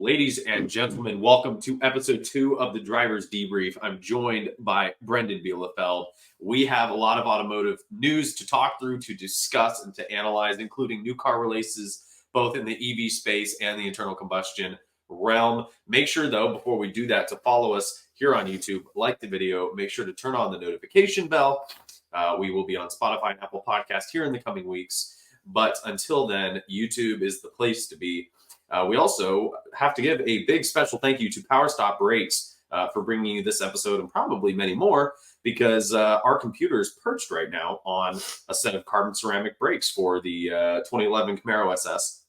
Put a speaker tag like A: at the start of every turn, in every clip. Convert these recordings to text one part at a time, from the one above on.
A: Ladies and gentlemen, welcome to episode 2 of the Driver's Debrief. I'm joined by Brynden Bielefeld. We have a lot of automotive news to talk through, to discuss, and to analyze, including new car releases, both in the EV space and the internal combustion realm. Make sure, though, before we do that, to follow us here on YouTube, like the video, make sure to turn on the notification bell. We will be on Spotify and Apple Podcast here in the coming weeks. But until then, YouTube is the place to be. We also have to give a big special thank you to Power Stop Brakes for bringing you this episode and probably many more, because our computer is perched right now on a set of carbon ceramic brakes for the 2011 Camaro SS.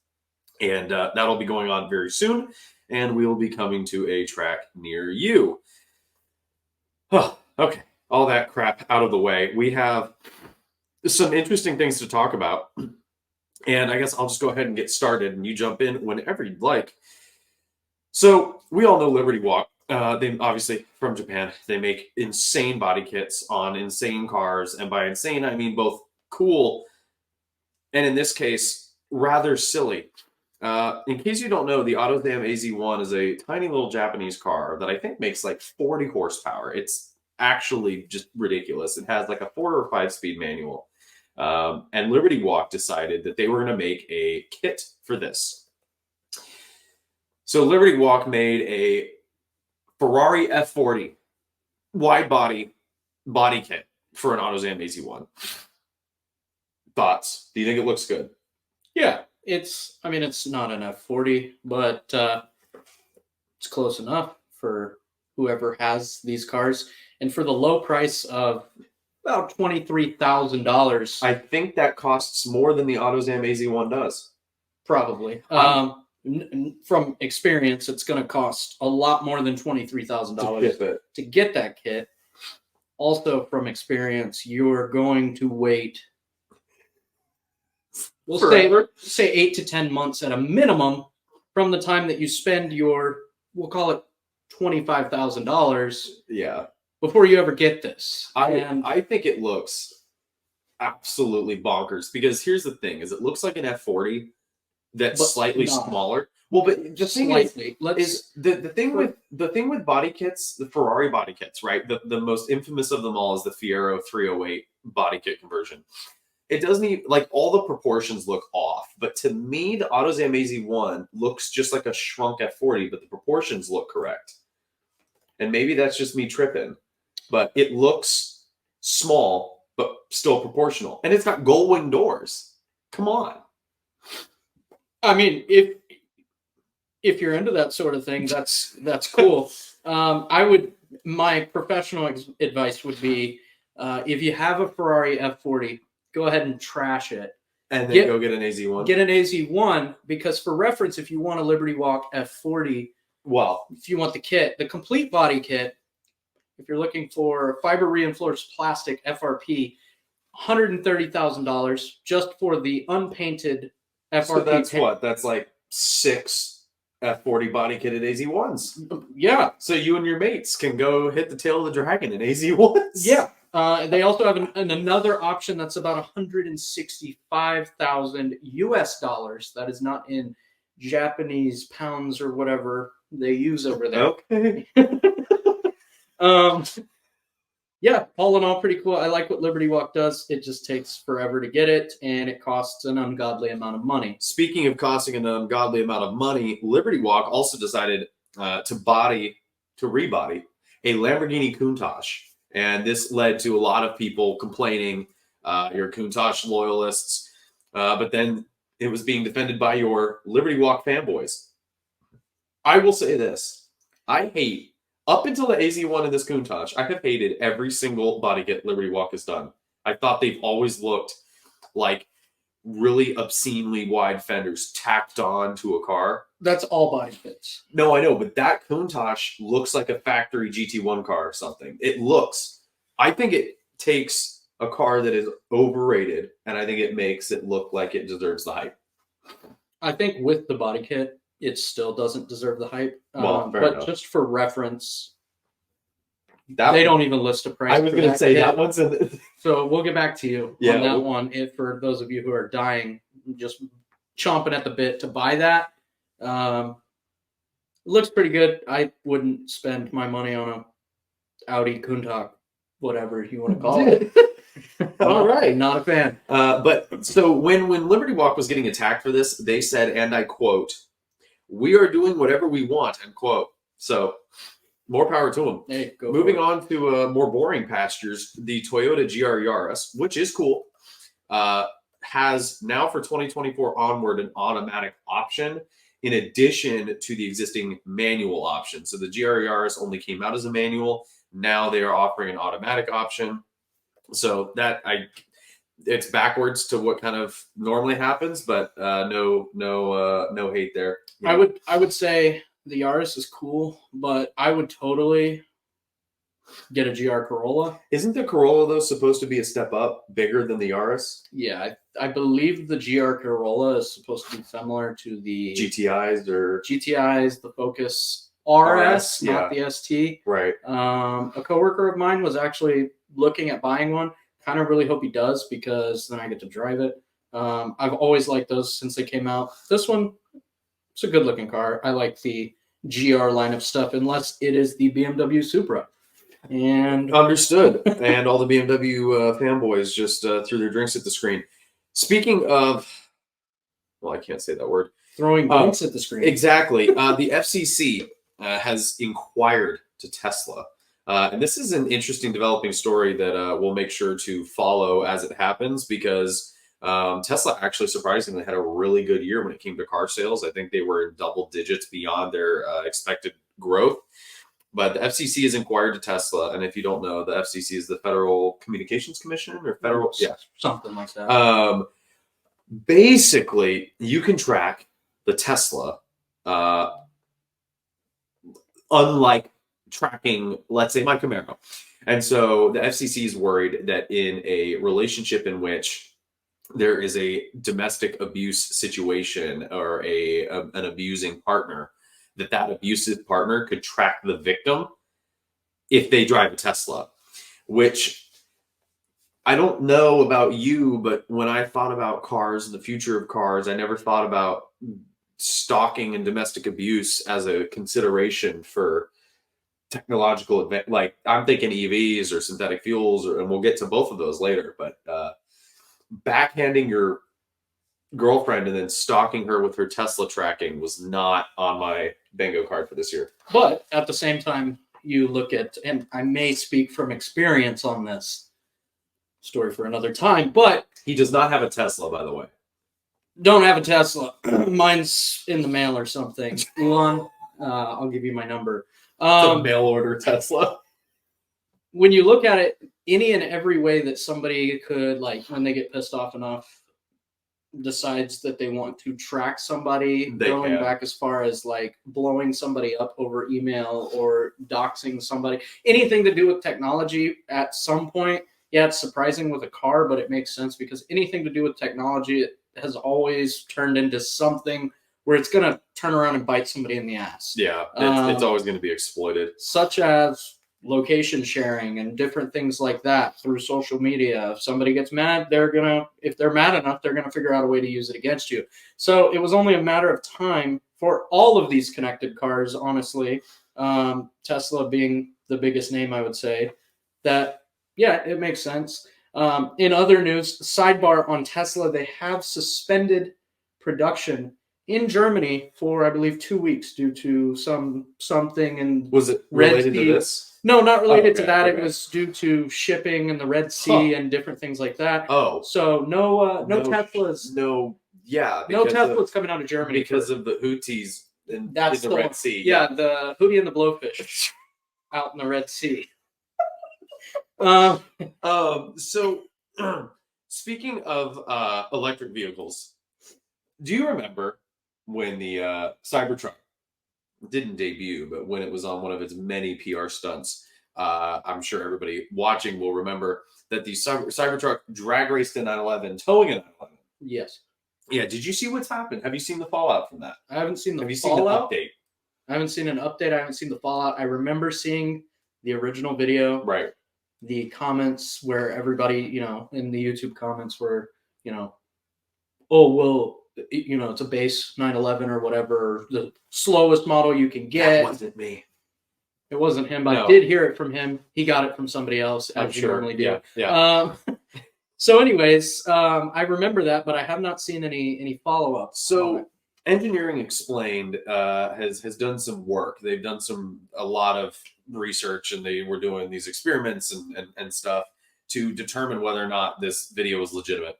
A: And that'll be going on very soon, and we will be coming to a track near you. Oh, okay, all that crap out of the way. We have some interesting things to talk about. And I guess I'll just go ahead and get started, and you jump in whenever you'd like. So we all know Liberty Walk. They obviously from Japan. They make insane body kits on insane cars, and by insane I mean both cool and, in this case, rather silly. In case you don't know, the AutoZam AZ1 is a tiny little Japanese car that I think makes like 40 horsepower. It's actually just ridiculous. It has like a 4 or 5 speed manual. And Liberty Walk decided that they were going to make a kit for this. So Liberty Walk made a Ferrari F40 wide body kit for an AutoZam AZ1. Thoughts? Do you think it looks good?
B: Yeah, it's not an F40, but it's close enough for whoever has these cars. And for the low price of about $23,000.
A: I think that costs more than the AutoZam AZ1 does.
B: Probably. From experience, it's going to cost a lot more than $23,000 to get that kit. Also, from experience, you're going to wait, we'll say 8 to 10 months at a minimum from the time that you spend your, we'll call it $25,000.
A: Yeah.
B: Before you ever get this.
A: I think it looks absolutely bonkers, because here's the thing: is it looks like an F40 that's slightly smaller. Well, but just slightly. The thing with body kits, the Ferrari body kits, right? The most infamous of them all is the Fiero 308 body kit conversion. It doesn't even, like, all the proportions look off, but to me, the AutoZam AZ1 looks just like a shrunk F40, but the proportions look correct. And maybe that's just me tripping. But it looks small, but still proportional. And it's got gull wing doors. Come on.
B: I mean, if you're into that sort of thing, that's cool. My professional advice would be, if you have a Ferrari F40, go ahead and trash it.
A: And then go get an AZ1.
B: Get an AZ1, because for reference, if you want a Liberty Walk F40,
A: well,
B: if you want the kit, the complete body kit, if you're looking for fiber reinforced plastic FRP, $130,000 just for the unpainted FRP.
A: So that's what? That's like 6 F40 body kitted AZ1s.
B: Yeah.
A: So you and your mates can go hit the tail of the dragon in AZ1s.
B: Yeah. They also have another option that's about $165,000 US dollars. That is not in Japanese pounds or whatever they use over there.
A: Okay.
B: Yeah, all in all, pretty cool. I like what Liberty Walk does. It just takes forever to get it, and it costs an ungodly amount of money.
A: Speaking of costing an ungodly amount of money, Liberty Walk also decided to rebody a Lamborghini Countach, and this led to a lot of people complaining, your Countach loyalists, but then it was being defended by your Liberty Walk fanboys. I will say this: up until the AZ1 and this Countach, I have hated every single body kit Liberty Walk has done. I thought they've always looked like really obscenely wide fenders tacked on to a car.
B: That's all body kits.
A: No, I know, but that Countach looks like a factory GT1 car or something. I think it takes a car that is overrated, and I think it makes it look like it deserves the hype.
B: I think with the body kit, it still doesn't deserve the hype.
A: But
B: enough. Just for reference, they don't even list a price.
A: I was going to say that one's
B: So we'll get back to you on that one. If for those of you who are dying, just chomping at the bit to buy that, looks pretty good. I wouldn't spend my money on a Audi Countach, whatever you want to call it.
A: All right.
B: Not a fan.
A: But so when Liberty Walk was getting attacked for this, they said, and I quote, "We are doing whatever we want," end quote. So more power to them.
B: Hey, go
A: Moving on to more boring pastures, the Toyota GR Yaris, which is cool, has now for 2024 onward an automatic option in addition to the existing manual option. So the GR Yaris only came out as a manual. Now they are offering an automatic option. So it's backwards to what kind of normally happens, but no hate there.
B: I would say the Yaris is cool, but I would totally get a GR Corolla.
A: Isn't the Corolla though supposed to be a step up, bigger than the Yaris?
B: Yeah, I believe the GR Corolla is supposed to be similar to the
A: GTIs,
B: the Focus RS,
A: yeah.
B: not the ST.
A: Right.
B: A coworker of mine was actually looking at buying one. Kind of really hope he does, because then I get to drive it. I've always liked those since they came out. This one, it's a good looking car. I like the GR line of stuff, unless it is the BMW Supra. And
A: understood. And all the BMW fanboys just threw their drinks at the screen. Speaking of, well, I can't say that word.
B: Throwing drinks at the screen.
A: Exactly. The FCC has inquired to Tesla. And this is an interesting developing story that we'll make sure to follow as it happens, because Tesla actually surprisingly had a really good year when it came to car sales. I think they were in double digits beyond their expected growth. But the FCC has inquired to Tesla. And if you don't know, the FCC is the Federal Communications Commission or federal. Yeah.
B: Something like that.
A: Basically, you can track the Tesla, unlike tracking, let's say, my Camaro. And so the FCC is worried that in a relationship in which there is a domestic abuse situation or an abusing partner, that abusive partner could track the victim if they drive a Tesla, which I don't know about you, but when I thought about cars and the future of cars, I never thought about stalking and domestic abuse as a consideration for technological advance. Like, I'm thinking EVs or synthetic fuels, and we'll get to both of those later, but backhanding your girlfriend and then stalking her with her Tesla tracking was not on my bingo card for this year.
B: But at the same time, you look at, and I may speak from experience on this, story for another time, but
A: he does not have a Tesla, by the way.
B: Don't have a Tesla. Mine's in the mail or something. Elon, I'll give you my number.
A: It's a mail order Tesla.
B: When you look at it, any and every way that somebody could, like, when they get pissed off enough, decides that they want to track somebody, going back as far as like blowing somebody up over email or doxing somebody, anything to do with technology at some point. Yeah, it's surprising with a car, but it makes sense, because anything to do with technology, it has always turned into something where it's going to turn around and bite somebody in the ass.
A: Yeah, it's always going to be exploited.
B: Such as location sharing and different things like that through social media. If somebody gets mad, if they're mad enough, they're going to figure out a way to use it against you. So it was only a matter of time for all of these connected cars, honestly, Tesla being the biggest name, I would say, that, yeah, it makes sense. In other news, sidebar on Tesla, they have suspended production in Germany for, I believe, 2 weeks due to something. And
A: was it related to this?
B: No, not related to that. Okay. It was due to shipping in the Red Sea and different things like that.
A: Oh,
B: so no Teslas.
A: No
B: Teslas coming out of Germany
A: because of the Houthis in the Red Sea.
B: Yeah, the Houthi and the Blowfish out in the Red Sea.
A: So speaking of electric vehicles, do you remember when the Cybertruck didn't debut, but when it was on one of its many PR stunts? I'm sure everybody watching will remember that the Cybertruck drag raced in 911, towing a 911.
B: Yes.
A: Yeah. Did you see what's happened? Have you seen the fallout from that?
B: I haven't seen the fallout.
A: Have you seen an update?
B: I haven't seen an update. I haven't seen the fallout. I remember seeing the original video.
A: Right.
B: The comments where everybody, in the YouTube comments were, oh, well, you know, it's a base 911 or whatever, the slowest model you can get.
A: That wasn't me.
B: It wasn't him, but
A: No.
B: I did hear it from him. He got it from somebody else,
A: I'm
B: as you
A: sure.
B: normally do.
A: Yeah.
B: So anyways, I remember that, but I have not seen any follow-up.
A: So Engineering Explained has done some work. They've done a lot of research, and they were doing these experiments and stuff to determine whether or not this video is legitimate.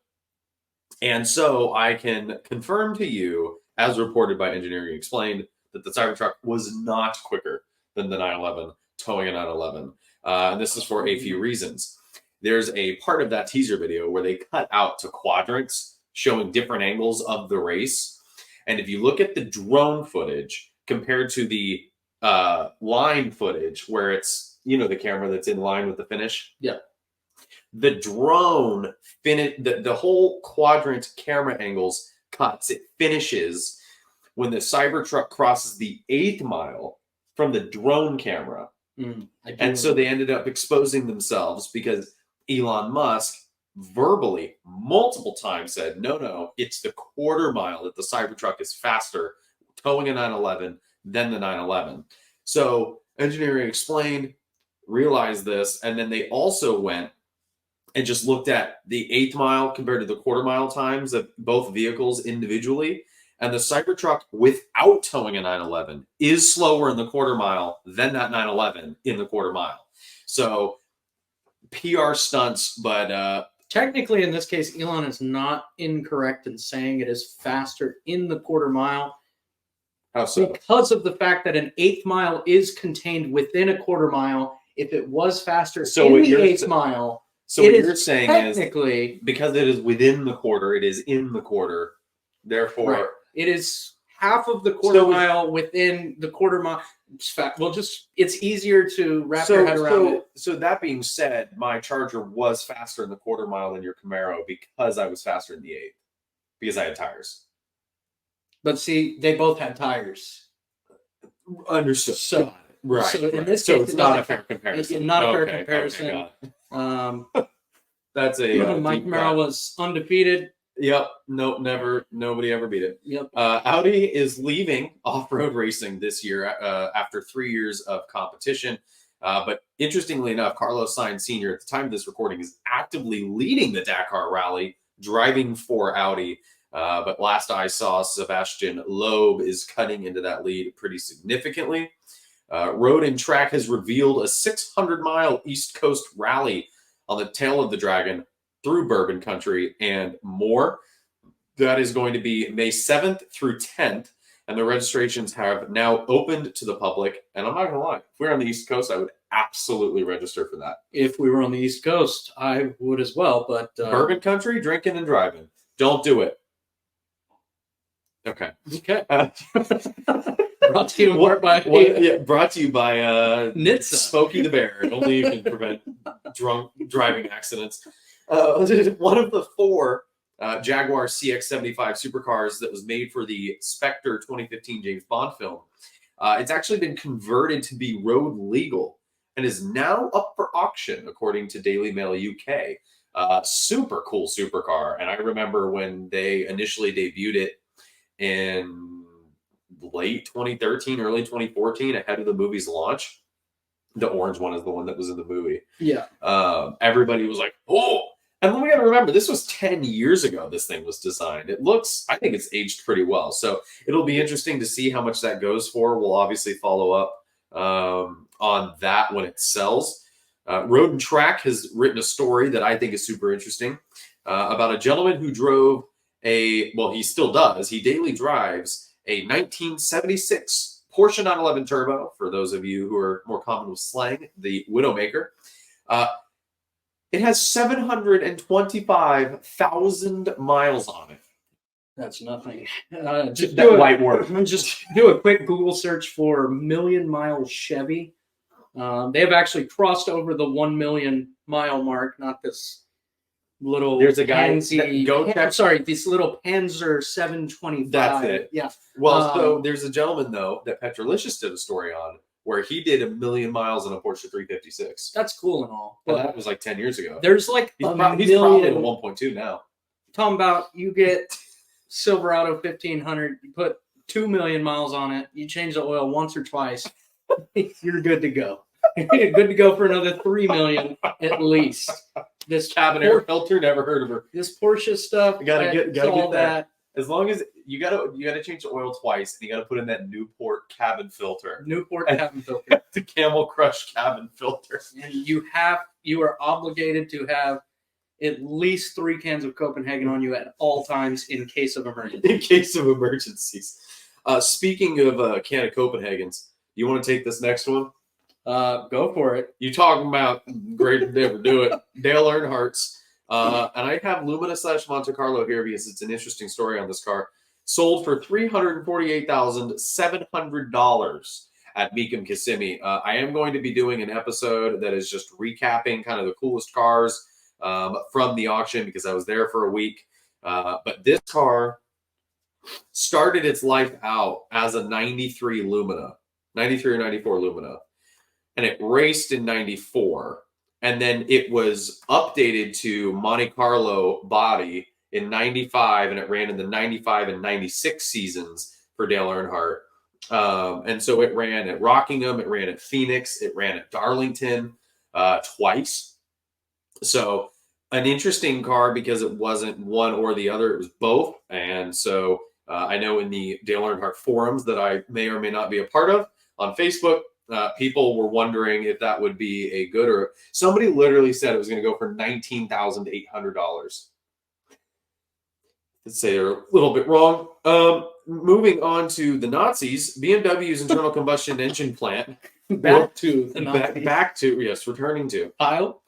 A: And so I can confirm to you, as reported by Engineering Explained, that the Cybertruck was not quicker than the 911 towing a 911. And this is for a few reasons. There's a part of that teaser video where they cut out to quadrants showing different angles of the race. And if you look at the drone footage compared to the line footage, where it's, you know, the camera that's in line with the finish.
B: Yeah.
A: The drone the whole quadrant camera angles cuts. It finishes when the Cybertruck crosses the 8th mile from the drone camera. And so they ended up exposing themselves because Elon Musk verbally multiple times said, no, it's the quarter mile that the Cybertruck is faster towing a 911 than the 911. So Engineering Explained realized this, and then they also went and just looked at the 8th mile compared to the quarter mile times of both vehicles individually. And the Cybertruck without towing a 911 is slower in the quarter mile than that 911 in the quarter mile. So PR stunts, but
B: technically in this case, Elon is not incorrect in saying it is faster in the quarter mile.
A: How so?
B: Because of the fact that an 8th mile is contained within a quarter mile. If it was faster in the 8th mile,
A: so what you're saying is
B: technically,
A: because it is within the quarter, it is in the quarter. Therefore,
B: right. It is half of the quarter mile within the quarter mile. Well, it's easier to wrap your head around it.
A: So that being said, my Charger was faster in the quarter mile than your Camaro because I was faster in the 8th because I had tires.
B: But see, they both had tires.
A: Understood.
B: So,
A: right.
B: So in this
A: so
B: case,
A: it's not a fair comparison.
B: It's not a fair comparison.
A: That's a
B: my Camaro was undefeated.
A: Yep. No, never. Nobody ever beat it.
B: Yep.
A: Audi is leaving off-road racing this year after 3 years of competition. But interestingly enough, Carlos Sainz Sr. at the time of this recording is actively leading the Dakar Rally, driving for Audi. But last I saw, Sebastian Loeb is cutting into that lead pretty significantly. Road and Track has revealed a 600-mile East Coast rally on the tail of the Dragon through Bourbon Country and more. That is going to be May 7th through 10th, and the registrations have now opened to the public. And I'm not going to lie, if we're on the East Coast, I would absolutely register for that.
B: If we were on the East Coast, I would as well. But
A: Bourbon Country, drinking and driving. Don't do it. Okay.
B: Brought to you
A: brought to you by
B: NHTSA.
A: Smokey the Bear. Only you can prevent drunk driving accidents. One of the 4 Jaguar CX-75 supercars that was made for the Spectre 2015 James Bond film. It's actually been converted to be road legal and is now up for auction, according to Daily Mail UK. Super cool supercar. And I remember when they initially debuted it in late 2013, early 2014, ahead of the movie's launch. The orange one is the one that was in the movie.
B: Yeah.
A: Everybody was like, oh. And then we got to remember, this was 10 years ago this thing was designed. I think it's aged pretty well. So it'll be interesting to see how much that goes for. We'll obviously follow up on that when it sells. Road and Track has written a story that I think is super interesting about a gentleman who drove he still does. He daily drives a 1976 Porsche 911 Turbo, for those of you who are more common with slang, the Widowmaker. It has 725,000 miles on it.
B: That's nothing.
A: Just
B: do a quick Google search for million-mile Chevy. They have actually crossed over the 1 million mile mark, not this little
A: there's a guy
B: this little Panzer 725.
A: That's it.
B: Yeah.
A: Well, so there's a gentleman though that Petrolicious did a story on where he did 1 million miles in a Porsche 356.
B: That's cool and all,
A: but that was like 10 years ago.
B: There's like
A: he's probably at 1.2 now.
B: Talking about you get Silverado 1500, you put 2 million miles on it, you change the oil once or twice, you're good to go. You're good to go for another 3 million at least. This
A: Cabin air filter, never heard of her.
B: This Porsche stuff,
A: Gotta get
B: all
A: that. As long as you gotta change the oil twice, and you gotta put in that Newport cabin filter.
B: Newport cabin filter.
A: The Camel Crush cabin filter.
B: And you are obligated to have at least 3 cans of Copenhagen on you at all times in case of emergency.
A: In case of emergencies. Speaking of a can of Copenhagen's, you want to take this next one?
B: Go for it.
A: You talking about great to never do it. Dale Earnhardt's. And I have Lumina / Monte Carlo here because it's an interesting story on this car. Sold for $348,700 at Mecum Kissimmee. I am going to be doing an episode that is just recapping kind of the coolest cars from the auction because I was there for a week. But this car started its life out as a 93 Lumina, 93 or 94 Lumina. And it raced in 94. And then it was updated to Monte Carlo body in 95, and it ran in the 95 and 96 seasons for Dale Earnhardt. And so it ran at Rockingham, it ran at Phoenix, it ran at Darlington twice. So an interesting car because it wasn't one or the other, it was both. And so I know in the Dale Earnhardt forums that I may or may not be a part of on Facebook, people were wondering if that would be a good, or somebody literally said it was going to go for $19,800. Let's say they're a little bit wrong. Moving on to the Nazis, BMW's internal combustion engine plant.
B: Back to the Nazis.
A: Back to, yes, returning to.
B: Pile.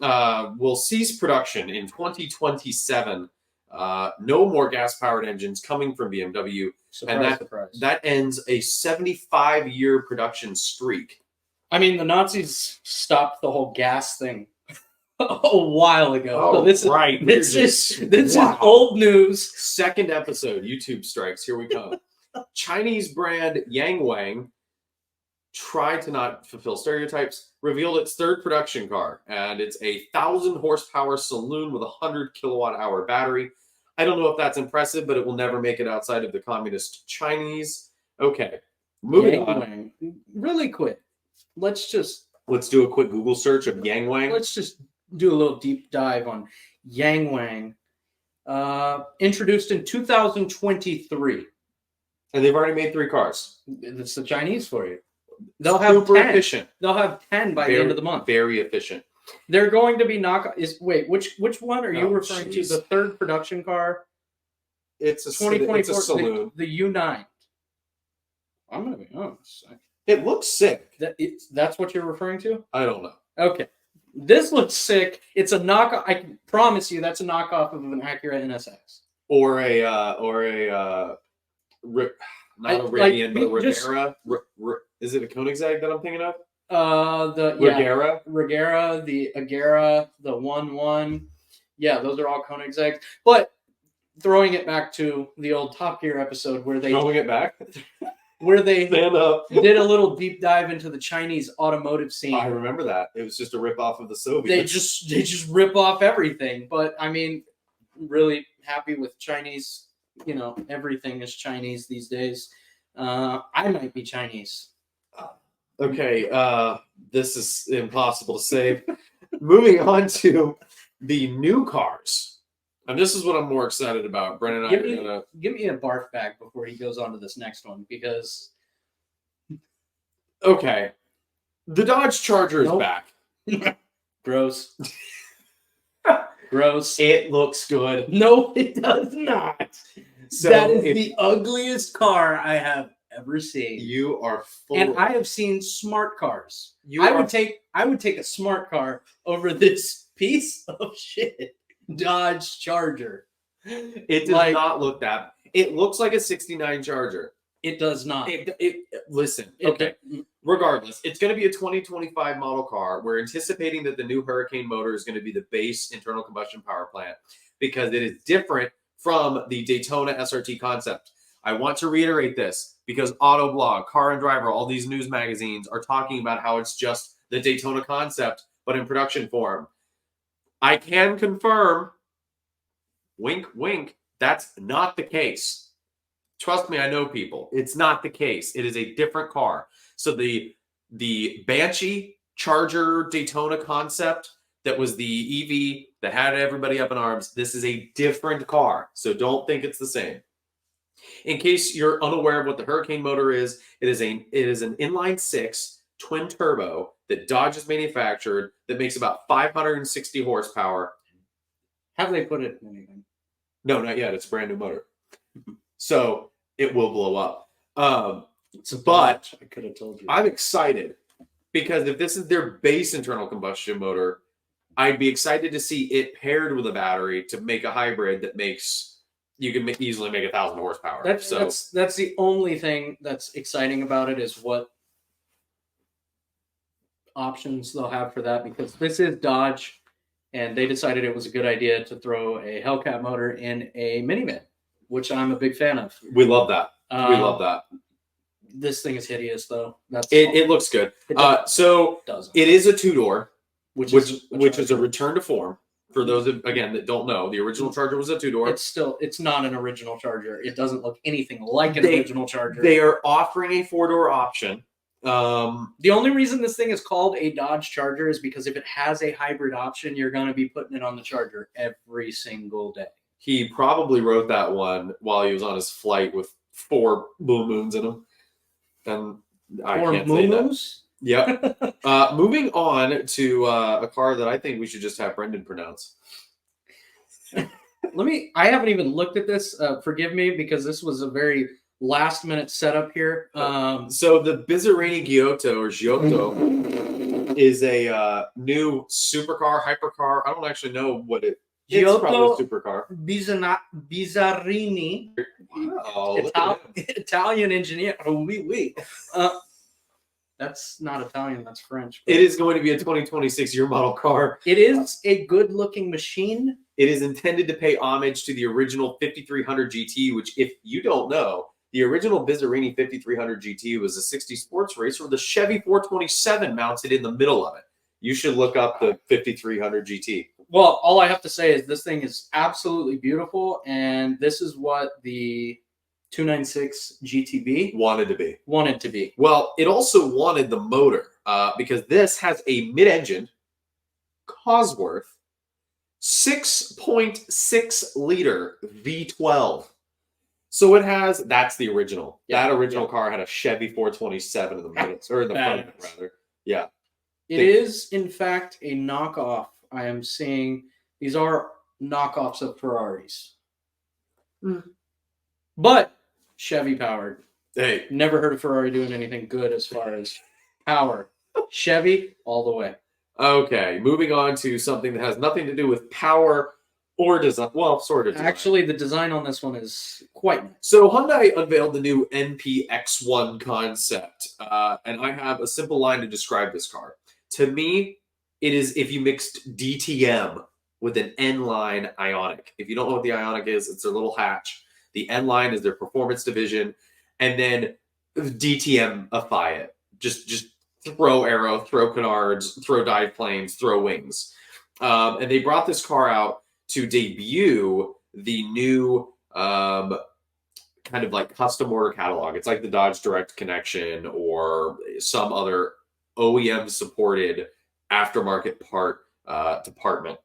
A: Will cease production in 2027. No more gas-powered engines coming from BMW.
B: Surprise,
A: And that ends a 75-year production streak.
B: I mean, the Nazis stopped the whole gas thing a while ago.
A: Oh,
B: so this
A: right.
B: This is old news.
A: Second episode, YouTube strikes. Here we come. Chinese brand Yangwang tried to not fulfill stereotypes, revealed its third production car, and it's a 1,000 horsepower saloon with a 100 kilowatt hour battery. I don't know if that's impressive, but it will never make it outside of the communist Chinese. Okay, moving on.
B: Really quick. Let's
A: do a quick Google search of Yangwang.
B: Let's just do a little deep dive on Yangwang. Introduced in 2023.
A: And they've already made 3 cars.
B: That's the Chinese for you. They'll have
A: super
B: 10.
A: Efficient.
B: They'll have 10 by the end of the month.
A: Very efficient.
B: They're going to be which one are you referring to? The third production car?
A: It's a
B: 2024.
A: It's a saloon.
B: The U9. I'm going to be honest.
A: It looks sick.
B: That's what you're referring to?
A: I don't know.
B: Okay. This looks sick. It's a knockoff. I can promise you that's a knockoff of an Acura NSX.
A: Or a Rivian, but a Regera. Is it a Koenigsegg that I'm thinking of?
B: Regera, the Agera, the 1-1. Yeah, those are all Koenigsegg's. But throwing it back to the old Top Gear episode where they
A: throwing it back.
B: Where they
A: stand up,
B: did a little deep dive into the Chinese automotive scene.
A: I remember that. It was just a rip off of the Soviets.
B: They just rip off everything. But I mean, really happy with Chinese. You know, everything is Chinese these days. I might be Chinese.
A: Okay, this is impossible to save. Moving on to the new cars. And this is what I'm more excited about. Brennan and I are gonna
B: give me a barf bag before he goes on to this next one because
A: okay. The Dodge Charger is back.
B: Gross. Gross.
A: It looks good.
B: No, it does not. So that is the ugliest car I have ever seen.
A: You are full.
B: And I have seen smart cars. I would take a smart car over this piece of shit. Dodge Charger.
A: It does not look that. It looks like a 69 Charger.
B: It does not.
A: Listen. Okay. Regardless, it's going to be a 2025 model car. We're anticipating that the new Hurricane motor is going to be the base internal combustion power plant because it is different from the Daytona SRT concept. I want to reiterate this because Autoblog, Car and Driver, all these news magazines are talking about how it's just the Daytona concept, but in production form. I can confirm, wink, wink, that's not the case. Trust me, I know people. It's not the case. It is a different car. So the Banshee Charger Daytona concept that was the EV that had everybody up in arms, this is a different car. So don't think it's the same. In case you're unaware of what the Hurricane motor is, it is an inline six twin turbo that Dodge has manufactured that makes about 560 horsepower.
B: Have they put it in anything?
A: No, not yet. It's a brand new motor. So it will blow up. But
B: I could have told you.
A: I'm excited because if this is their base internal combustion motor, I'd be excited to see it paired with a battery to make a hybrid that makes you can easily make 1,000 horsepower.
B: That's the only thing that's exciting about it is what options they'll have for that, because this is Dodge, and they decided it was a good idea to throw a Hellcat motor in a minivan, which I'm a big fan of.
A: We love that. We love that.
B: This thing is hideous, though.
A: It looks good. So it is a two-door, which is a return to form. For those again that don't know, the original Charger was a two-door.
B: It's not an original Charger. It doesn't look anything like an original Charger.
A: They are offering a four-door option.
B: The only reason this thing is called a Dodge Charger is because if it has a hybrid option, you're going to be putting it on the Charger every single day.
A: He probably wrote that one while he was on his flight with 4 blue moons in him. And I can't say that. Yep. Moving on to a car that I think we should just have Brynden pronounce.
B: I haven't even looked at this. Forgive me, because this was a very last minute setup here.
A: So the Bizzarrini Giotto is a new supercar, hypercar. I don't actually know what it is. It's probably a supercar.
B: Bizzarrini.
A: Wow,
B: Italian engineer. Oh, oui. That's not Italian, that's French.
A: It is going to be a 2026 year model car.
B: It is a good looking machine.
A: It is intended to pay homage to the original 5300 GT, which, if you don't know, the original Bizzarrini 5300 GT was a 60 sports racer with a Chevy 427 mounted in the middle of it. You should look up the 5300 GT.
B: Well, all I have to say is this thing is absolutely beautiful, and this is what the 296 GTB
A: wanted to be. Well, it also wanted the motor because this has a mid-engine Cosworth 6.6 liter V12. So it has, that's the original. That original car had a Chevy 427 in the middle, or in the front, rather. Yeah.
B: It is, in fact, a knockoff. I am seeing these are knockoffs of Ferraris. But Chevy powered.
A: Hey.
B: Never heard of Ferrari doing anything good as far as power. Chevy all the way.
A: Okay, moving on to something that has nothing to do with power or design. Well, sort of design.
B: Actually, the design on this one is quite nice.
A: So Hyundai unveiled the new NPX1 concept, and I have a simple line to describe this car. To me, it is if you mixed DTM with an N-line Ioniq. If you don't know what the Ioniq is, it's their little hatch. The N-line is their performance division, and then DTM-ify it. Just throw aero, throw canards, throw dive planes, throw wings. And they brought this car out to debut the new kind of like custom order catalog. It's like the Dodge Direct Connection or some other OEM-supported aftermarket part department.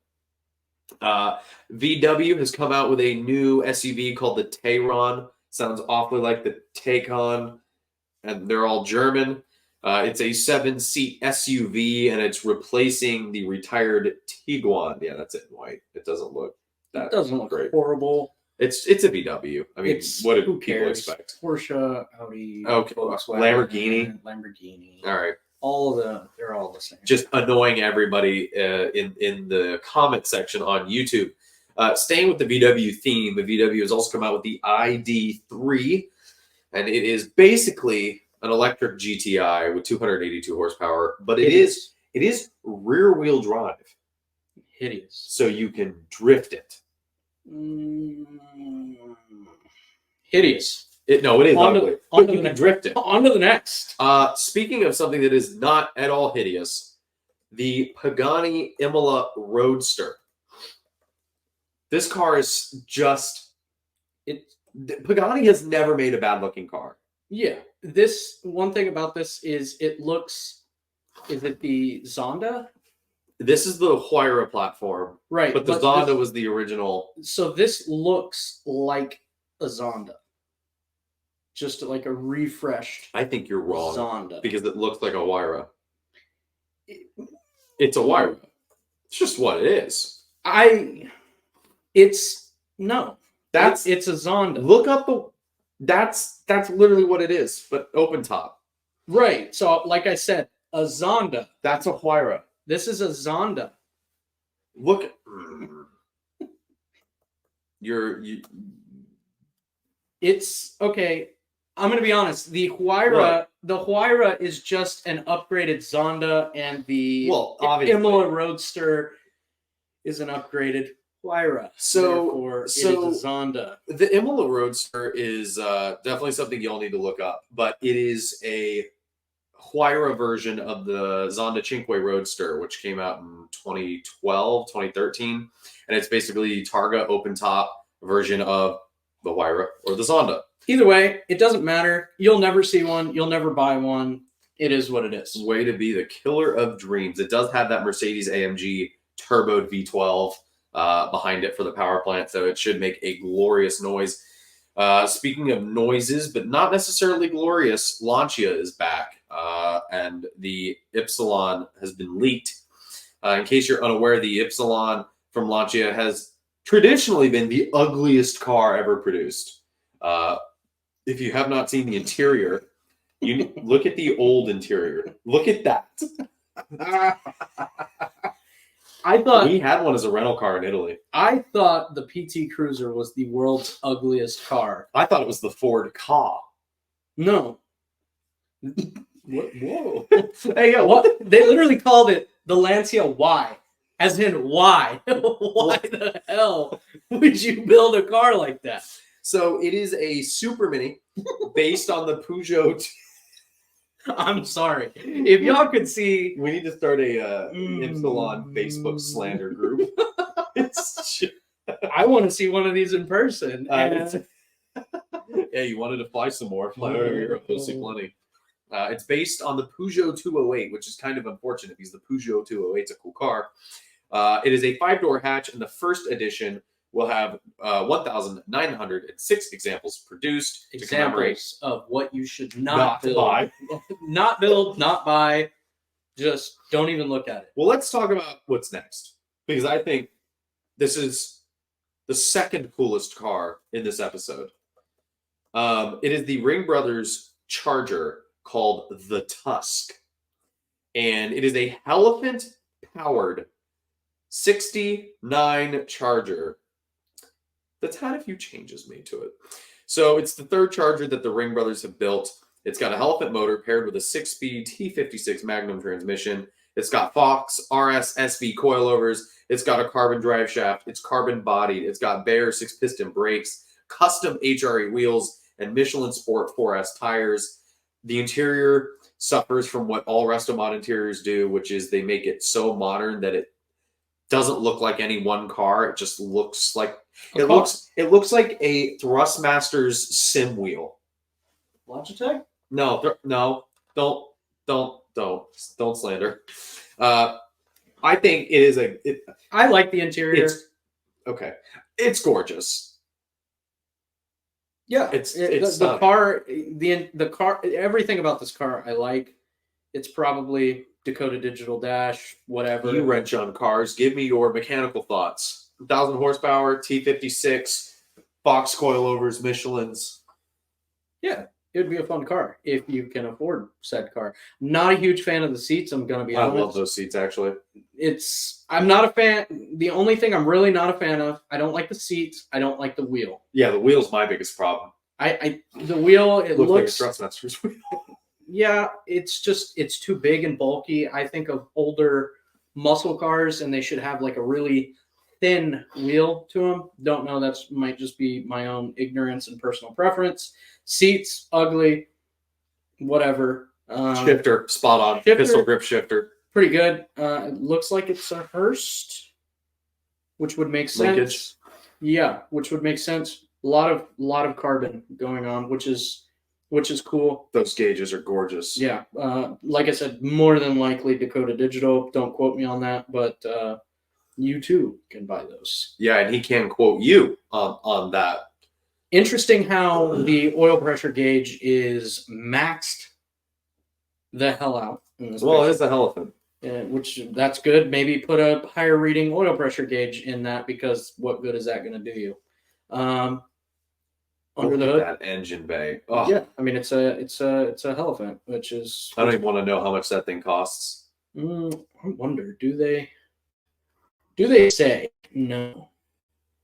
A: VW has come out with a new SUV called the Tayron. Sounds awfully like the Taycan, and they're all German. It's a 7-seat SUV, and it's replacing the retired Tiguan. Yeah, that's it in white. It doesn't look that great.
B: Horrible.
A: It's a VW. I mean, what do people expect?
B: Porsche, Audi,
A: Volkswagen,
B: Lamborghini.
A: All right.
B: They're all the same.
A: Just annoying everybody in the comment section on YouTube. Staying with the VW theme, the VW has also come out with the ID3, and it is basically an electric GTI with 282 horsepower, but it is rear-wheel drive.
B: Hideous.
A: So you can drift it.
B: Hideous.
A: It is ugly, but you can drift it.
B: On to the next.
A: Speaking of something that is not at all hideous, the Pagani Imola Roadster. This car is just Pagani has never made a bad looking car.
B: Yeah. This one thing about this is it looks. Is it the Zonda?
A: This is the Huayra platform,
B: Right.
A: but the Zonda was the original.
B: So this looks like a Zonda. Just like a refreshed.
A: I think you're wrong.
B: Zonda.
A: Because it looks like a Huayra. It's a Huayra. It's just what it is.
B: It's a Zonda.
A: Look up that's literally what it is, but open top.
B: Right. So like I said, a Zonda.
A: That's a Huayra.
B: This is a Zonda.
A: Look,
B: it's okay. I'm gonna be honest. The Huayra is just an upgraded Zonda, and the Imola Roadster is an upgraded Huayra.
A: So
B: it is a Zonda.
A: The Imola Roadster is definitely something you'll need to look up, but it is a Huayra version of the Zonda Cinque Roadster, which came out in 2012, 2013. And it's basically Targa open top version of the Huayra or the Zonda.
B: Either way, it doesn't matter. You'll never see one. You'll never buy one. It is what it is.
A: Way to be the killer of dreams. It does have that Mercedes AMG turboed V12 behind it for the power plant, so it should make a glorious noise. Speaking of noises, but not necessarily glorious, Lancia is back, and the Ypsilon has been leaked. In case you're unaware, the Ypsilon from Lancia has traditionally been the ugliest car ever produced. If you have not seen the interior, you look at the old interior. Look at that.
B: I thought
A: we had one as a rental car in Italy.
B: I thought the PT Cruiser was the world's ugliest car.
A: I thought it was the Ford Ka.
B: No.
A: Whoa.
B: Hey, yo, what? They literally called it the Lancia Y. As in, why? Why the hell would you build a car like that?
A: So it is a super mini based on the Peugeot.
B: I'm sorry. If y'all could see,
A: we need to start a Ypsilon Facebook slander group.
B: I want to see one of these in person.
A: Yeah, you wanted to fly some more. Fly over here. You'll see plenty. It's based on the Peugeot 208, which is kind of unfortunate because the Peugeot 208 is a cool car. It is a 5-door hatch, and the first edition will have 1,906 examples produced.
B: Examples of what you should not build.
A: Buy.
B: Not build, not buy. Just don't even look at it.
A: Well, let's talk about what's next, because I think this is the second coolest car in this episode. It is the Ring Brothers Charger called the Tusk, and it is a Elephant-powered 69 Charger that's had a few changes made to it. So it's the third Charger that the Ring Brothers have built. It's got a Elephant motor paired with a 6-speed T56 Magnum transmission. It's got Fox RS SV coilovers. It's got a carbon drive shaft. It's carbon bodied. It's got Bayer 6-piston brakes, custom HRE wheels, and Michelin Sport 4S tires. The interior suffers from what all Restomod interiors do, which is they make it so modern that it doesn't look like any one car. It just looks like it looks like a Thrustmaster's sim wheel.
B: Logitech?
A: No, don't slander. I think it is
B: I like the interior.
A: Okay. It's gorgeous.
B: Yeah,
A: it's
B: the car, the car, everything about this car I like. It's probably Dakota Digital Dash, whatever.
A: You wrench on cars. Give me your mechanical thoughts. 1,000 horsepower, T56, Fox coilovers, Michelin's.
B: Yeah, it would be a fun car if you can afford said car. Not a huge fan of the seats, I'm going to be honest.
A: I love those seats, actually.
B: I'm not a fan. The only thing I'm really not a fan of, I don't like the seats. I don't like the wheel.
A: Yeah, the wheel's my biggest problem.
B: The wheel, it looks
A: like a Thrustmaster's wheel.
B: Yeah, it's too big and bulky. I think of older muscle cars, and they should have like a really thin wheel to them. Don't know. That might just be my own ignorance and personal preference. Seats, ugly, whatever.
A: Shifter, spot on. Pistol grip shifter.
B: Pretty good. It looks like it's a Hurst, which would make sense.
A: Linkage.
B: Yeah, which would make sense. lot of carbon going on, which is cool.
A: Those gauges are gorgeous.
B: Yeah, like I said, more than likely Dakota Digital. Don't quote me on that, but you too can buy those.
A: Yeah, and he can quote you on that.
B: Interesting how the oil pressure gauge is maxed the hell out in this
A: Well,
B: picture.
A: it's a elephant.
B: Which that's good. Maybe put a higher reading oil pressure gauge in that, because what good is that going to do you? Under the hood,
A: that engine bay. Oh,
B: yeah. I mean, it's a elephant, which is.
A: I don't even want to know how much that thing costs.
B: I wonder, do they say no?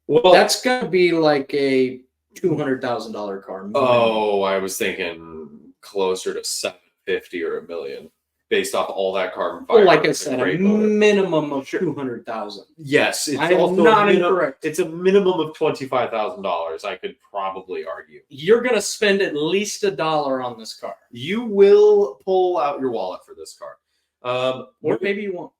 A: Well,
B: That's gonna be like a $200,000 car.
A: Oh, I was thinking closer to 750 or $1 million, based off all that carbon fiber.
B: Well, like I said, a minimum of 200,000.
A: Yes, it's
B: I'm
A: also
B: not incorrect.
A: It's a minimum of $25,000. I could probably argue.
B: You're gonna spend at least $1 on this car.
A: You will pull out your wallet for this car,
B: or maybe you won't.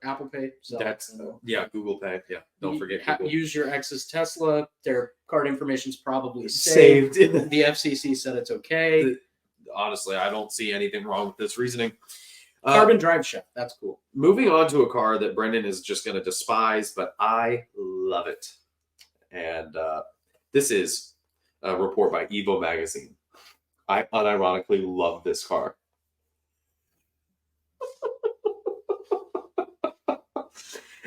B: Apple Pay. So,
A: that's yeah, Google Pay. Yeah, don't forget. Google.
B: Use your ex's Tesla. Their card information's probably
A: saved.
B: The FCC said it's okay.
A: Honestly, I don't see anything wrong with this reasoning.
B: Carbon drive shaft. That's cool.
A: Moving on to a car that Brynden is just going to despise, but I love it. And this is a report by Evo Magazine. I unironically love this car.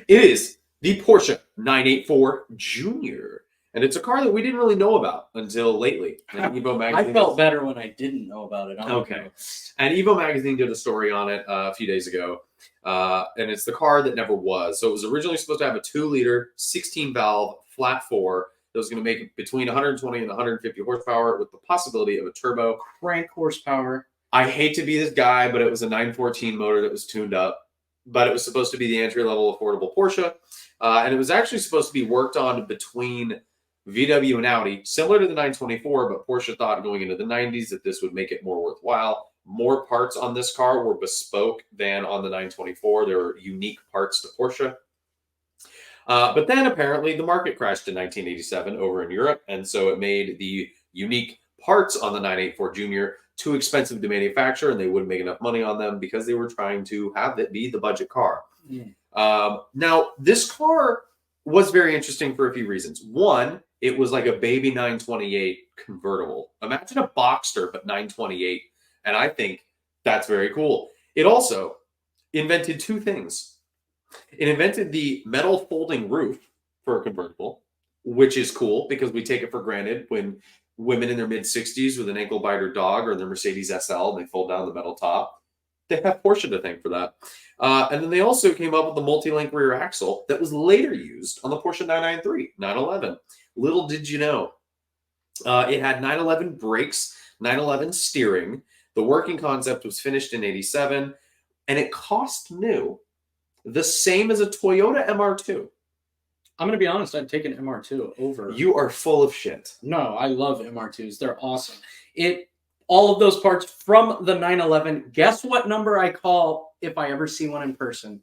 A: It is the Porsche 984 Junior. And it's a car that we didn't really know about until lately. And Evo Magazine
B: I felt better when I didn't know about it.
A: Okay. And Evo Magazine did a story on it a few days ago. And it's the car that never was. So it was originally supposed to have a 2-liter, 16-valve, flat 4 that was going to make between 120 and 150 horsepower with the possibility of a turbo.
B: Crank horsepower.
A: I hate to be this guy, but it was a 914 motor that was tuned up. But it was supposed to be the entry-level affordable Porsche. And it was actually supposed to be worked on between VW and Audi, similar to the 924, but Porsche thought going into the 90s that this would make it more worthwhile. More parts on this car were bespoke than on the 924. There were unique parts to Porsche. But then apparently the market crashed in 1987 over in Europe, and so it made the unique parts on the 984 Junior too expensive to manufacture, and they wouldn't make enough money on them because they were trying to have it be the budget car. Now, this car was very interesting for a few reasons. One, it was like a baby 928 convertible. Imagine a Boxster, but 928. And I think that's very cool. It also invented two things. It invented the metal folding roof for a convertible, which is cool because we take it for granted when women in their mid-60s with an ankle biter dog or their Mercedes SL, and they fold down the metal top. They have Porsche to thank for that. And then they also came up with the multi-link rear axle that was later used on the Porsche 993, 911. Little did you know. It had 911 brakes, 911 steering. The working concept was finished in 87, and it cost new, the same as a Toyota MR2.
B: I'm going to be honest, I'd take an MR2 over.
A: You are full of shit.
B: No, I love MR2s. They're awesome. All of those parts from the 911, guess what number I call if I ever see one in person?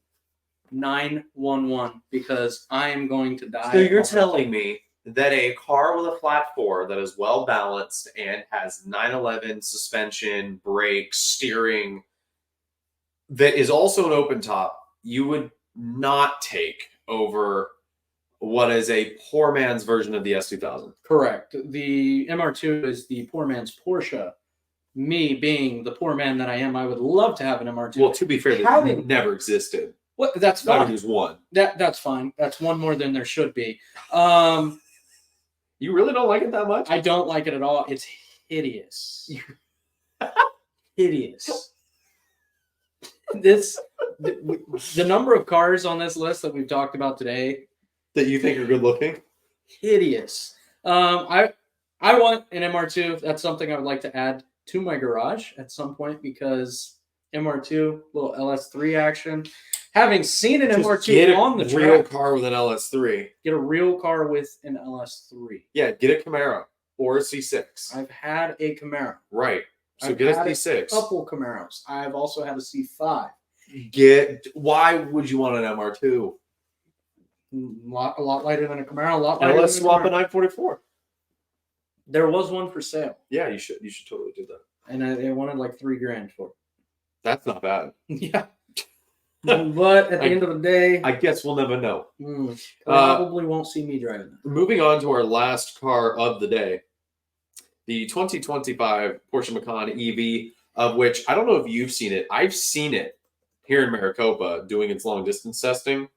B: 911, because I am going to die.
A: So you're telling me that a car with a flat 4 that is well balanced and has 911 suspension, brakes, steering, that is also an open top, you would not take over what is a poor man's version of the S2000?
B: Correct. The MR2 is the poor man's Porsche. Me being the poor man that I am, I would love to have an MR2.
A: Well, to be fair, that never existed.
B: What? That's fine.
A: There's one.
B: That's fine. That's one more than there should be.
A: You really don't like it that much?
B: I don't like it at all. It's hideous. Hideous. The number of cars on this list that we've talked about today
A: that you think are good looking?
B: Hideous. I want an MR2. That's something I would like to add to my garage at some point, because MR2, little LS3 action. Having seen an MR2 on the track,
A: real car with an LS3.
B: Get a real car with an LS3.
A: Yeah, get a Camaro or a C6.
B: I've had a Camaro.
A: Right. So
B: I've
A: get a
B: had
A: C6.
B: A couple Camaros. I've also had a C5.
A: Why would you want an MR2?
B: A lot lighter than a Camaro. A lot lighter
A: and let's
B: than
A: swap a
B: Camaro.
A: 944.
B: There was one for sale,
A: Yeah, you should totally do that.
B: and they wanted like $3,000 for
A: That's not bad.
B: it. Yeah. But at the end of the day,
A: I guess we'll never know.
B: probably won't see me driving that.
A: Moving on to our last car of the day, the 2025 Porsche Macan EV, of which I don't know if you've seen it. I've seen it here in Maricopa doing its long distance testing.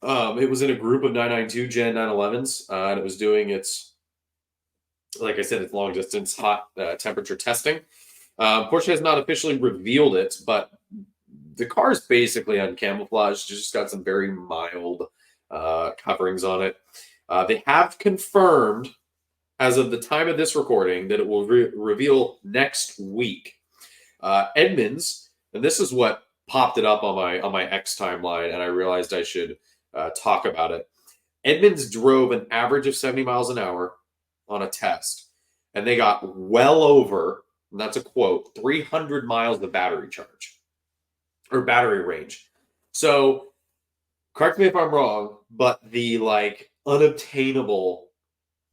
A: It was in a group of 992 Gen 911s, and it was doing its, like I said, its long distance hot temperature testing. Porsche has not officially revealed it, but the car is basically uncamouflaged. It's just got some very mild coverings on it. They have confirmed, as of the time of this recording, that it will reveal next week. Edmunds, and this is what popped it up on my X timeline, and I realized I should talk about it. Edmunds drove an average of 70 miles an hour on a test, and they got well over, and that's a quote, 300 miles of battery charge or battery range. So correct me if I'm wrong, but the unobtainable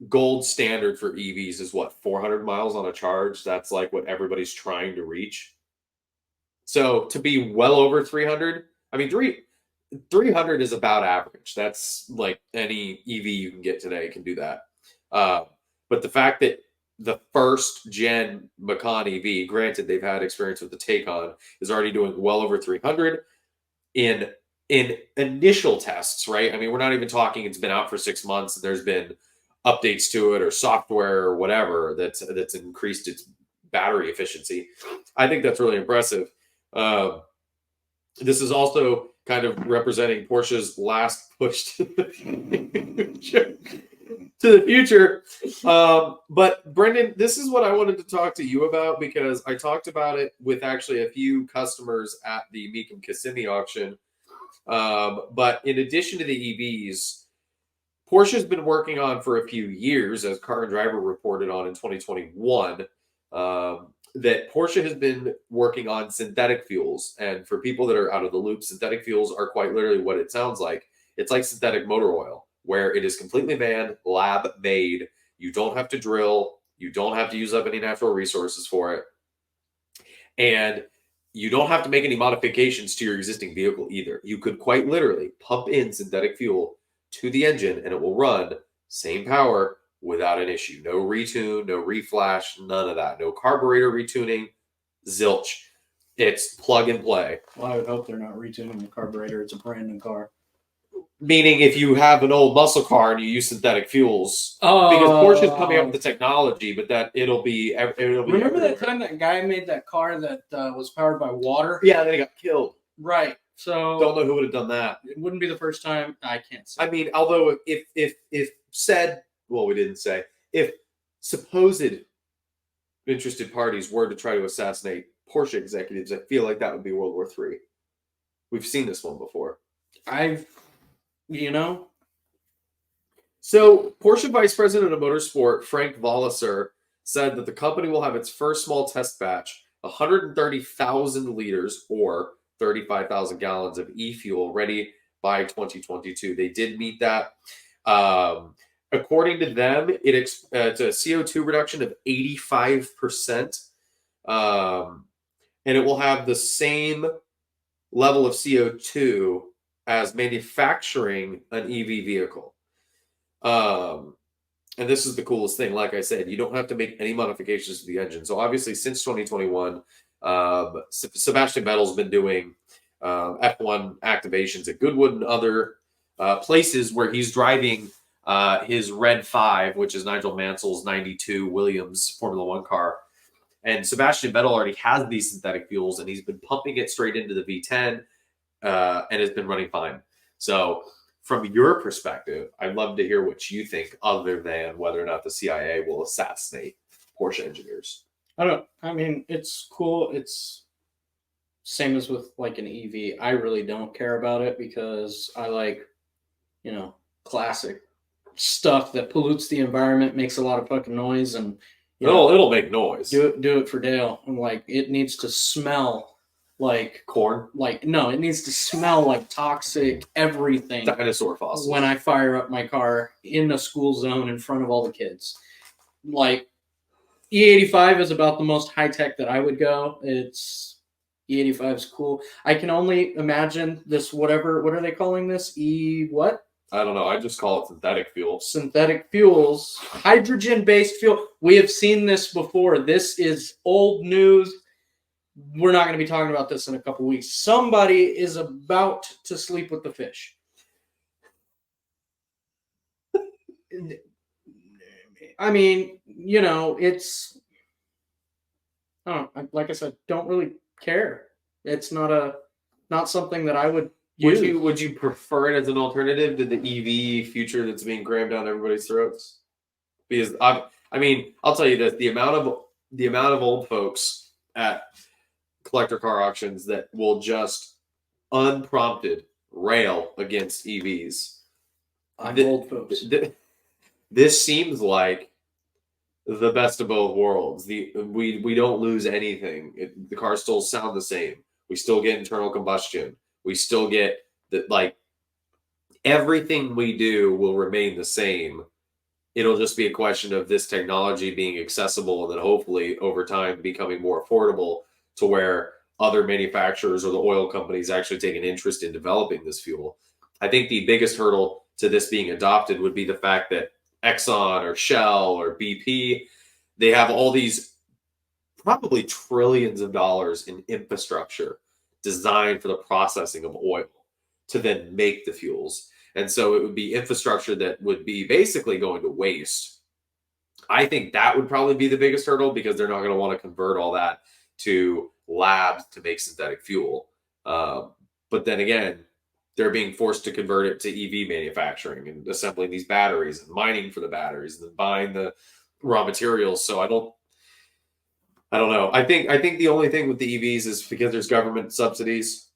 A: gold standard for EVs is what, 400 miles on a charge? That's like what everybody's trying to reach. So to be well over 300, I mean, 300 is about average. That's like any EV you can get today can do that. But the fact that the first gen Macan EV, granted they've had experience with the Taycan, is already doing well over 300 in initial tests, right? I mean, we're not even talking it's been out for 6 months and there's been updates to it or software or whatever that's increased its battery efficiency. I think that's really impressive. This is also kind of representing Porsche's last push to the future. But Brynden, this is what I wanted to talk to you about, because I talked about it with actually a few customers at the Mecum Kissimmee auction. But in addition to the EVs, Porsche has been working on for a few years, as Car and Driver reported on in 2021, that Porsche has been working on synthetic fuels. And for people that are out of the loop, synthetic fuels are quite literally what it sounds like. It's like synthetic motor oil, where it is completely banned, lab made. You don't have to drill. You don't have to use up any natural resources for it. And you don't have to make any modifications to your existing vehicle either. You could quite literally pump in synthetic fuel to the engine and it will run same power without an issue. No retune, no reflash, none of that. No carburetor retuning, zilch. It's plug and play.
B: Well, I would hope they're not retuning the carburetor. It's a brand new car.
A: Meaning if you have an old muscle car and you use synthetic fuels, because Porsche is coming up with the technology, but that it'll be
B: Remember
A: everywhere.
B: that time that guy made that car that was powered by water?
A: Yeah, then he got killed.
B: Right. So
A: Don't know who would have done that.
B: It wouldn't be the first time. I can't say.
A: I mean, although if said, well, we didn't say, if supposed interested parties were to try to assassinate Porsche executives, I feel like that would be World War III. We've seen this one before. So Porsche Vice President of Motorsport, Frank Walliser, said that the company will have its first small test batch, 130,000 liters or 35,000 gallons of e-fuel ready by 2022. They did meet that. According to them, it's a CO2 reduction of 85%. And it will have the same level of CO2 as manufacturing an EV vehicle. And this is the coolest thing. Like I said, you don't have to make any modifications to the engine. So obviously since 2021, Sebastian Vettel's been doing F1 activations at Goodwood and other places where he's driving his Red 5, which is Nigel Mansell's 92 Williams Formula One car. And Sebastian Vettel already has these synthetic fuels, and he's been pumping it straight into the V10 and has been running fine. So from your perspective, I'd love to hear what you think, other than whether or not the CIA will assassinate Porsche engineers.
B: I mean, it's cool. It's same as with like an EV. I really don't care about it because I like, classic stuff that pollutes the environment, makes a lot of fucking noise, and
A: It'll make noise.
B: Do it for Dale. I'm like, it needs to smell like
A: corn.
B: No, it needs to smell like toxic everything.
A: Dinosaur fossils.
B: When I fire up my car in a school zone in front of all the kids. like E85 is about the most high tech that I would go. E85 is cool. I can only imagine this. What are they calling this? What?
A: I don't know. I just call it synthetic fuel.
B: Synthetic fuels, hydrogen-based fuel. We have seen this before. This is old news. We're not going to be talking about this in a couple weeks. Somebody is about to sleep with the fish. I mean, it's. Like I said, don't really care. It's not something that I would use.
A: Would you prefer it as an alternative to the EV future that's being crammed down everybody's throats? Because I'll tell you this: the amount of old folks at collector car auctions that will just unprompted rail against EVs.
B: Old folks.
A: This seems like the best of both worlds. We don't lose anything. The cars still sound the same. We still get internal combustion. We still get everything we do will remain the same. It'll just be a question of this technology being accessible and then hopefully over time becoming more affordable to where other manufacturers or the oil companies actually take an interest in developing this fuel. I think the biggest hurdle to this being adopted would be the fact that Exxon or Shell or BP, they have all these probably trillions of dollars in infrastructure designed for the processing of oil to then make the fuels. And so it would be infrastructure that would be basically going to waste. I think that would probably be the biggest hurdle because they're not going to want to convert all that to labs to make synthetic fuel. But then again, they're being forced to convert it to EV manufacturing and assembling these batteries and mining for the batteries and then buying the raw materials. So I don't know. I think the only thing with the EVs is because there's government subsidies,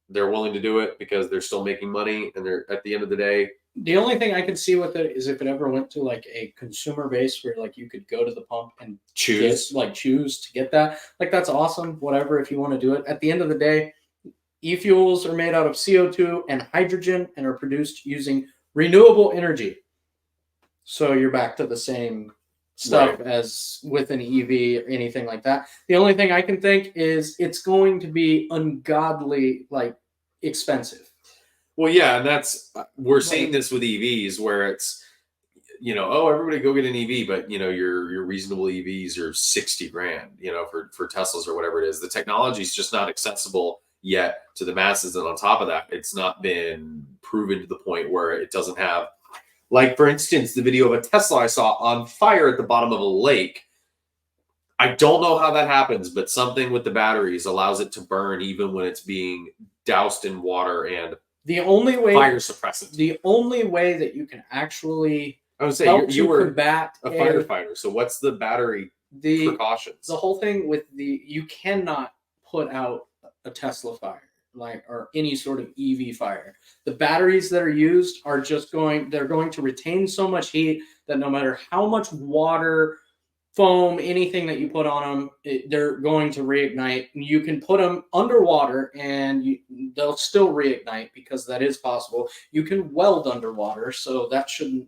A: they're willing to do it because they're still making money. And they're at the end of the day.
B: The only thing I can see with it is if it ever went to like a consumer base where like you could go to the pump and choose to get that. Like that's awesome. Whatever, if you want to do it. At the end of the day, e-fuels are made out of CO2 and hydrogen and are produced using renewable energy. So you're back to the same stuff as with an EV or anything like that. The only thing I can think is it's going to be ungodly expensive.
A: Well, yeah, and we're seeing this with EVs where it's, everybody go get an EV, but your reasonable EVs are $60,000, for Teslas or whatever it is. The technology is just not accessible yet to the masses, and on top of that, it's not been proven to the point where it doesn't have, like for instance, the video of a Tesla I saw on fire at the bottom of a lake. I don't know how that happens, but something with the batteries allows it to burn even when it's being doused in water and
B: the only way
A: fire suppressant.
B: The only way that you can actually
A: I would say you were combat a firefighter. So what's the battery precautions?
B: The whole thing with you cannot put out a Tesla fire or any sort of EV fire. The batteries that are used are they're going to retain so much heat that no matter how much water, foam, anything that you put on them, they're going to reignite. You can put them underwater and they'll still reignite because that is possible. You can weld underwater, so that shouldn't,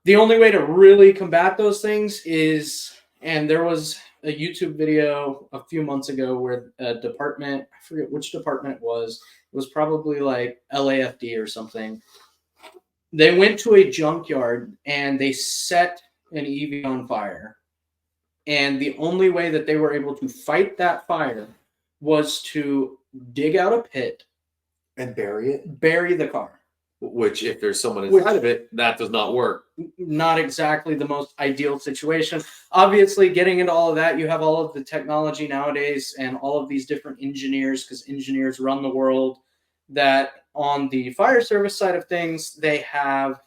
B: The only way to really combat those things is, and there was a YouTube video a few months ago where a department, I forget which department it was probably like LAFD or something. They went to a junkyard and they set an EV on fire. And the only way that they were able to fight that fire was to dig out a pit
A: and
B: bury the car.
A: Which, if there's someone inside of it, that does not work.
B: Not exactly the most ideal situation. Obviously, getting into all of that, you have all of the technology nowadays and all of these different engineers, because engineers run the world, that on the fire service side of things, they have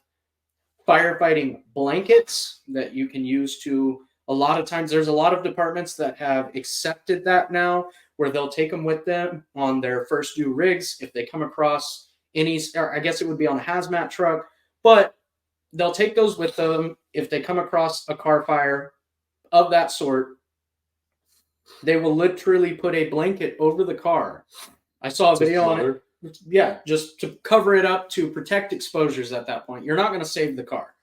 B: firefighting blankets that you can use to, a lot of times, there's a lot of departments that have accepted that now, where they'll take them with them on their first due rigs if they come across or I guess it would be on a hazmat truck, but they'll take those with them if they come across a car fire of that sort. They will literally put a blanket over the car. I saw a video on it. Yeah, just to cover it up to protect exposures at that point. You're not going to save the car.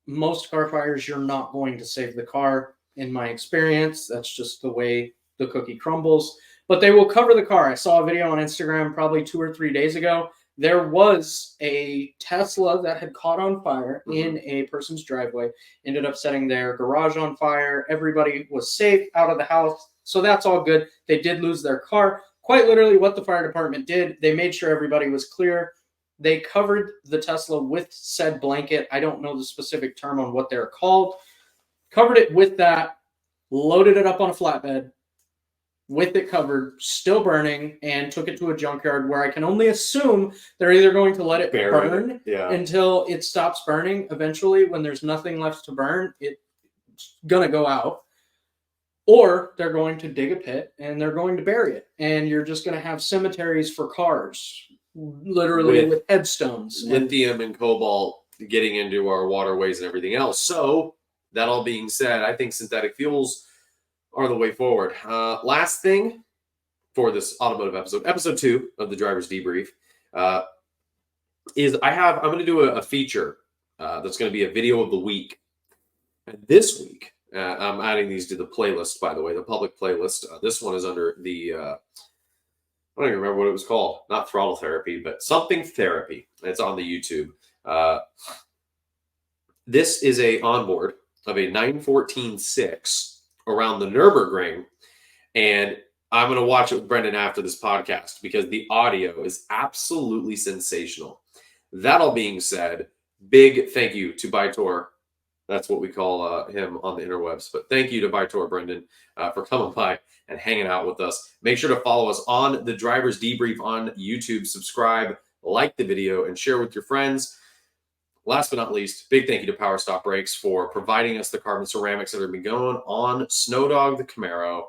B: most car fires, you're not going to save the car. In my experience, that's just the way the cookie crumbles. But they will cover the car. I saw a video on Instagram probably 2 or 3 days ago. There was a Tesla that had caught on fire in a person's driveway, ended up setting their garage on fire. Everybody was safe out of the house. So that's all good. They did lose their car. Quite literally what the fire department did, they made sure everybody was clear. They covered the Tesla with said blanket. I don't know the specific term on what they're called. Covered it with that, loaded it up on a flatbed, with it covered, still burning, and took it to a junkyard where I can only assume they're either going to let it burn until it stops burning. Eventually, when there's nothing left to burn, it's going to go out. Or they're going to dig a pit and they're going to bury it. And you're just going to have cemeteries for cars, literally with headstones.
A: Lithium and cobalt getting into our waterways and everything else. So, that all being said, I think synthetic fuels are the way forward. Last thing for this automotive episode 2 of the Driver's Debrief, is I'm going to do a feature that's going to be a video of the week. And this week, I'm adding these to the playlist, by the way, the public playlist. This one is under the, I don't even remember what it was called. Not throttle therapy, but something therapy. It's on the YouTube. This is a onboard of a 914.6 around the Nürburgring. And I'm going to watch it with Brynden after this podcast because the audio is absolutely sensational. That all being said, big thank you to Bytor. That's what we call him on the interwebs. But thank you to Bytor, Brynden, for coming by and hanging out with us. Make sure to follow us on the Driver's Debrief on YouTube. Subscribe, like the video, and share with your friends. Last but not least, big thank you to Power Stop Brakes for providing us the carbon ceramics that have been going on Snowdog the Camaro.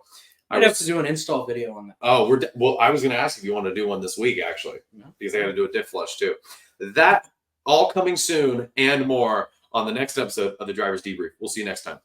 B: I'd have to do an install video on that.
A: Oh, well, I was going to ask if you want to do one this week, actually, because I got to do a diff flush too. That all coming soon and more on the next episode of the Driver's Debrief. We'll see you next time.